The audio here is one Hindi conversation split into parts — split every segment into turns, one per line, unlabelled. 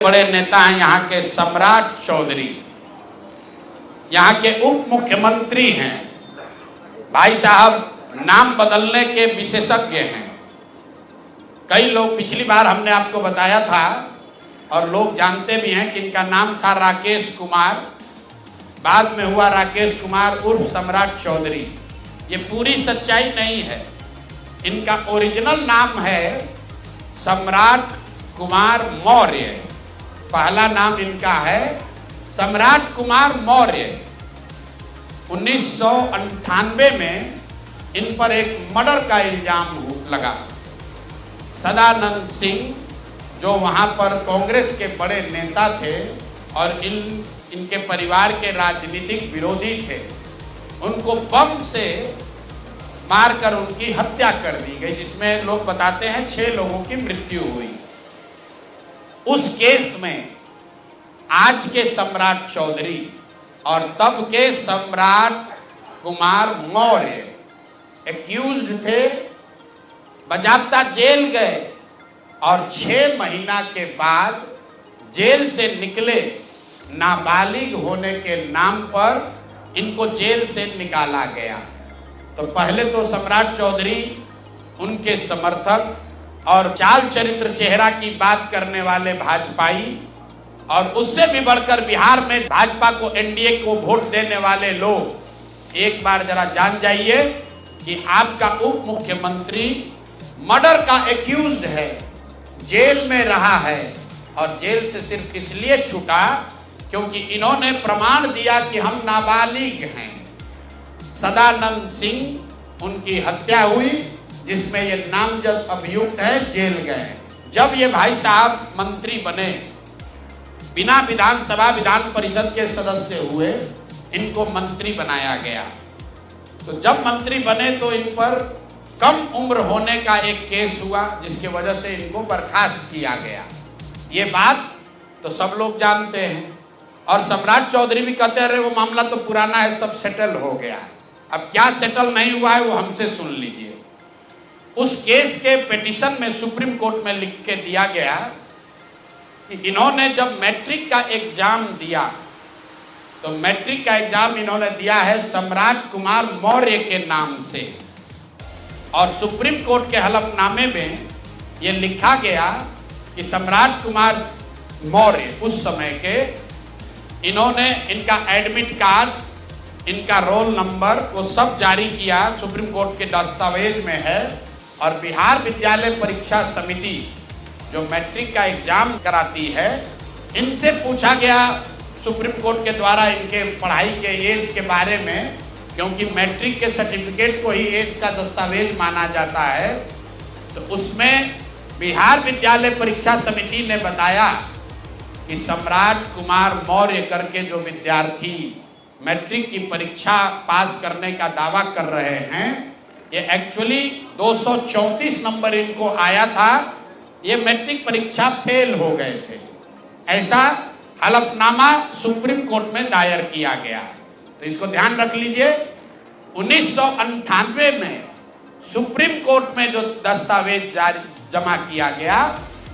बड़े नेता हैं यहाँ के सम्राट चौधरी, यहाँ के उप मुख्यमंत्री हैं। भाई साहब नाम बदलने के विशेषज्ञ हैं। कई लोग, पिछली बार हमने आपको बताया था और लोग जानते भी हैं कि इनका नाम था राकेश कुमार, बाद में हुआ राकेश कुमार उर्फ सम्राट चौधरी। ये पूरी सच्चाई नहीं है। इनका ओरिजिनल नाम है सम्राट कुमार मौर्य। पहला नाम इनका है सम्राट कुमार मौर्य। 1998 में इन पर एक मर्डर का इल्जाम लगा। सदानंद सिंह जो वहां पर कांग्रेस के बड़े नेता थे और इनके परिवार के राजनीतिक विरोधी थे, उनको बम से मारकर उनकी हत्या कर दी गई, जिसमें लोग बताते हैं 6 लोगों की मृत्यु हुई। उस केस में आज के सम्राट चौधरी और तब के सम्राट कुमार मौर्य एक्यूज्ड थे, बजाबता जेल गए और 6 महीना के बाद जेल से निकले। नाबालिग होने के नाम पर इनको जेल से निकाला गया। तो पहले तो सम्राट चौधरी, उनके समर्थक और चाल चरित्र चेहरा की बात करने वाले भाजपाई, और उससे भी बढ़कर बिहार में भाजपा को, एनडीए को वोट देने वाले लोग, एक बार जरा जान जाइए कि आपका उप मुख्यमंत्री मर्डर का एक्यूज्ड है, जेल में रहा है और जेल से सिर्फ इसलिए छूटा क्योंकि इन्होंने प्रमाण दिया कि हम नाबालिग हैं। सदानंद सिंह, उनकी हत्या हुई, जिसमें ये नामजद अभियुक्त है, जेल गए। जब ये भाई साहब मंत्री बने, बिना विधानसभा विधान परिषद के सदस्य हुए, इनको मंत्री बनाया गया। तो जब मंत्री बने तो इन पर कम उम्र होने का एक केस हुआ, जिसकी वजह से इनको बर्खास्त किया गया। ये बात तो सब लोग जानते हैं और सम्राट चौधरी भी कहते रहे वो मामला तो पुराना है, सब सेटल हो गया। अब क्या सेटल नहीं हुआ है वो हमसे सुन लीजिए। उस केस के पिटीशन में सुप्रीम कोर्ट में लिख के दिया गया कि इन्होंने जब मैट्रिक का एग्जाम दिया, तो मैट्रिक का एग्जाम इन्होंने दिया है सम्राट कुमार मौर्य के नाम से, और सुप्रीम कोर्ट के हलफनामे में यह लिखा गया कि सम्राट कुमार मौर्य उस समय के, इन्होंने इनका एडमिट कार्ड, इनका रोल नंबर, वो सब जारी किया, सुप्रीम कोर्ट के दस्तावेज में है। और बिहार विद्यालय परीक्षा समिति जो मैट्रिक का एग्जाम कराती है, इनसे पूछा गया सुप्रीम कोर्ट के द्वारा इनके पढ़ाई के एज के बारे में, क्योंकि मैट्रिक के सर्टिफिकेट को ही एज का दस्तावेज माना जाता है। तो उसमें बिहार विद्यालय परीक्षा समिति ने बताया कि सम्राट कुमार मौर्य करके जो विद्यार्थी मैट्रिक की परीक्षा पास करने का दावा कर रहे हैं, ये एक्चुअली 234 नंबर इनको आया था, ये मैट्रिक परीक्षा फेल हो गए थे। ऐसा हलफनामा सुप्रीम कोर्ट में दायर किया गया। तो इसको ध्यान रख लीजिए। 1998 में सुप्रीम कोर्ट में जो दस्तावेज जमा किया गया,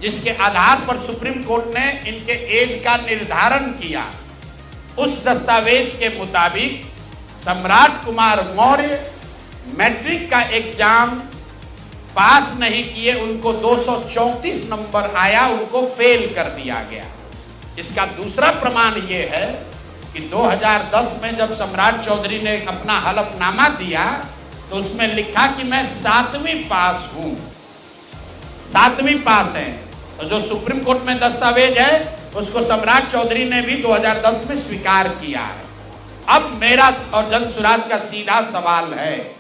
जिसके आधार पर सुप्रीम कोर्ट ने इनके एज का निर्धारण किया, उस दस्तावेज के मुताबिक सम्राट कुमार मौर्य मैट्रिक का एग्जाम पास नहीं किए, उनको 234 नंबर आया, उनको फेल कर दिया गया। इसका दूसरा प्रमाण ये है कि 2010 में जब सम्राट चौधरी ने अपना हलफनामा दिया, तो उसमें लिखा कि मैं 7वीं पास हूं, 7वीं पास है। तो जो सुप्रीम कोर्ट में दस्तावेज है, उसको सम्राट चौधरी ने भी 2010 में स्वीकार किया है। अब मेरा और जन सुराज का सीधा सवाल है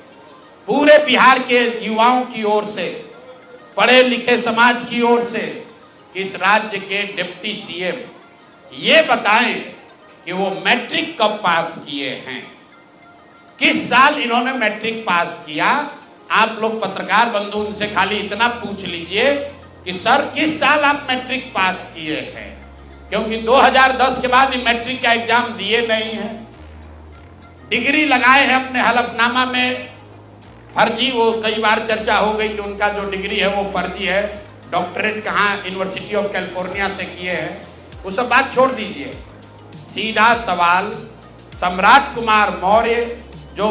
पूरे बिहार के युवाओं की ओर से, पढ़े लिखे समाज की ओर से, इस राज्य के डिप्टी सीएम ये बताएं कि वो मैट्रिक कब पास किए हैं, किस साल इन्होंने मैट्रिक पास किया। आप लोग पत्रकार बंधु उनसे खाली इतना पूछ लीजिए कि सर किस साल आप मैट्रिक पास किए हैं, क्योंकि 2010 के बाद मैट्रिक का एग्जाम दिए नहीं है। डिग्री लगाए हैं अपने हलफनामा में, फर्जी, वो कई बार चर्चा हो गई कि उनका जो डिग्री है वो फर्जी है। डॉक्टरेट कहाँ यूनिवर्सिटी ऑफ कैलिफोर्निया से किए हैं, वो सब बात छोड़ दीजिए, सीधा सवाल, सम्राट कुमार मौर्य जो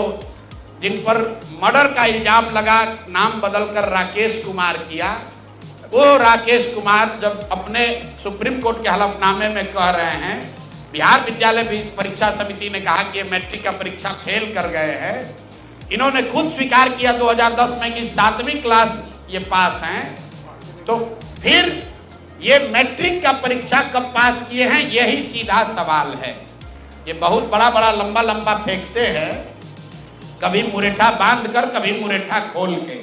जिन पर मर्डर का इल्जाम लगा, नाम बदलकर राकेश कुमार किया, वो राकेश कुमार जब अपने सुप्रीम कोर्ट के हलफनामे में कह रहे हैं, बिहार विद्यालय परीक्षा समिति ने कहा कि ये मैट्रिक का परीक्षा फेल कर गए हैं, इन्होंने खुद स्वीकार किया 2010 में कि 7वीं क्लास ये पास हैं, तो फिर ये मैट्रिक का परीक्षा कब पास किए हैं, यही सीधा सवाल है। ये बहुत बड़ा लंबा फेंकते हैं, कभी मुरेठा बांध कर, कभी मुरेठा खोल के।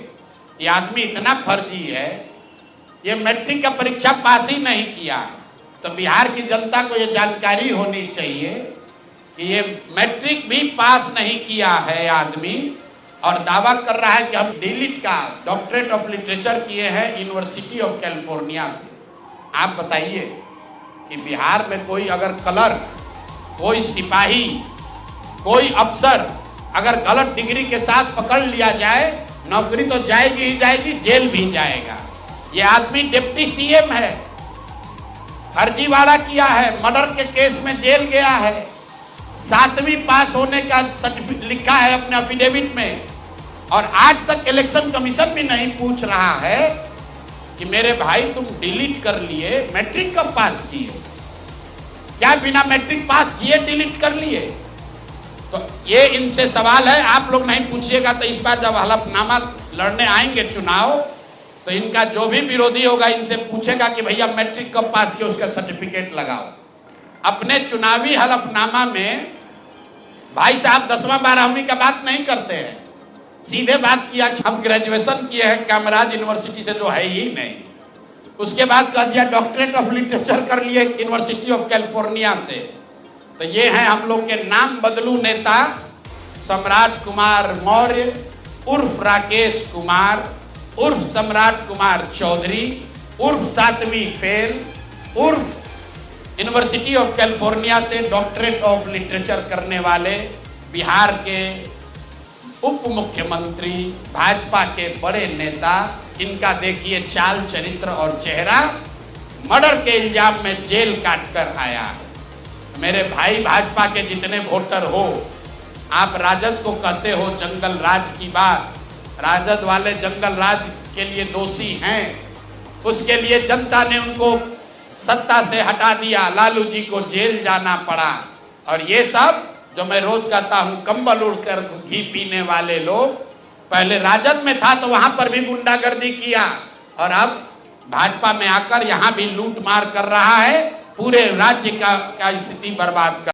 ये आदमी इतना फर्जी है, ये मैट्रिक का परीक्षा पास ही नहीं किया। तो बिहार की जनता को ये जानकारी होनी चाहिए कि ये मैट्रिक भी पास नहीं किया है आदमी, और दावा कर रहा है कि हम डीलिट का डॉक्टरेट ऑफ लिटरेचर किए हैं यूनिवर्सिटी ऑफ कैलिफोर्निया से। आप बताइए कि बिहार में कोई अगर क्लर्क, कोई सिपाही, कोई अफसर अगर गलत डिग्री के साथ पकड़ लिया जाए, नौकरी तो जाएगी ही जाएगी, जेल भी जाएगा। ये आदमी डिप्टी सीएम है, फर्जीवाड़ा किया है, मर्डर के केस में जेल गया है, 7वीं पास होने का सर्टिफिकेट लिखा है अपने एफिडेविट में, और आज तक इलेक्शन कमीशन भी नहीं पूछ रहा है कि मेरे भाई तुम डिलीट कर लिए, मैट्रिक कब पास किए? क्या बिना मैट्रिक पास किए डिलीट कर लिए? तो ये इनसे सवाल है, आप लोग नहीं पूछिएगा तो इस बार जब हलफनामा लड़ने आएंगे चुनाव, तो इनका जो भी विरोधी होगा इनसे पूछेगा कि भैया मैट्रिक कब पास किया, उसका सर्टिफिकेट लगाओ। अपने चुनावी हलफनामा में भाई साहब 10वां 12वीं का बात नहीं करते हैं, सीधे बात किया कि हम ग्रेजुएशन किए हैं कामराज यूनिवर्सिटी से, जो है ही नहीं। उसके बाद कह दिया डॉक्टरेट ऑफ लिटरेचर कर लिए यूनिवर्सिटी ऑफ कैलिफोर्निया से। तो ये है हम लोग के नाम बदलू नेता सम्राट कुमार मौर्य उर्फ राकेश कुमार उर्फ सम्राट कुमार चौधरी उर्फ 7वीं फेल उर्फ यूनिवर्सिटी ऑफ कैलिफोर्निया से डॉक्टरेट ऑफ लिटरेचर करने वाले बिहार के उप मुख्यमंत्री, भाजपा के बड़े नेता। इनका देखिए चाल चरित्र और चेहरा, मर्डर के इल्जाम में जेल काट कर आया। मेरे भाई भाजपा के जितने वोटर हो, आप राजद को कहते हो जंगल राज की बात, राजद वाले जंगल राज के लिए दोषी हैं, उसके लिए जनता ने उनको सत्ता से हटा दिया, लालू जी को जेल जाना पड़ा। और ये सब जो मैं रोज कहता हूं, कंबल उड़कर घी पीने वाले लोग, पहले राजद में था तो वहां पर भी गुंडागर्दी किया, और अब भाजपा में आकर यहां भी लूट मार कर रहा है, पूरे राज्य का स्थिति बर्बाद कर